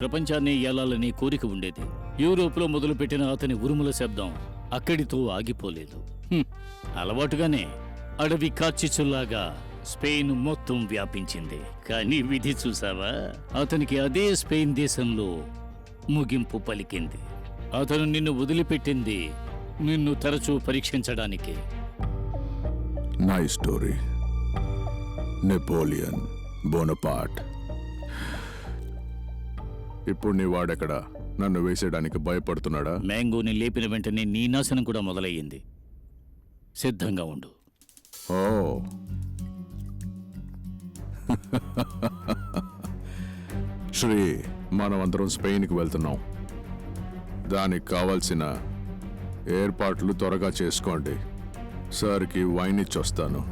ప్రపంచాన్ని ఏలాలని కోరిక ఉండేది. యూరోప్లో మొదలుపెట్టిన అతని ఉరుముల శబ్దం అక్కడితో ఆగిపోలేదు. అలవాటుగానే అడవి కార్చిచ్చుల్లాగా స్పెయిన్ మొత్తం వ్యాపించింది. కానీ విధి చూసావా, అతనికి అదే స్పెయిన్ దేశంలో ముగింపు పలికింది. అతను నిన్ను వదిలిపెట్టింది నిన్ను తరచూ పరీక్షించడానికి. నై స్టోరీ. నెపోలియన్ బోనపార్ట్. ఇప్పుడు నీ వాడెక్కడ? నన్ను వేసేయడానికి భయపడుతున్నాడా? మ్యాంగోని లేపిన వెంటనే నీ నాశనం కూడా మొదలయ్యింది. సిద్ధంగా ఉండు. ఓ శ్రీ, మనమందరం స్పెయిన్కి వెళ్తున్నాం. దానికి కావాల్సిన ఏర్పాట్లు త్వరగా చేసుకోండి. సార్కి వైన్ ఇచ్చొస్తాను.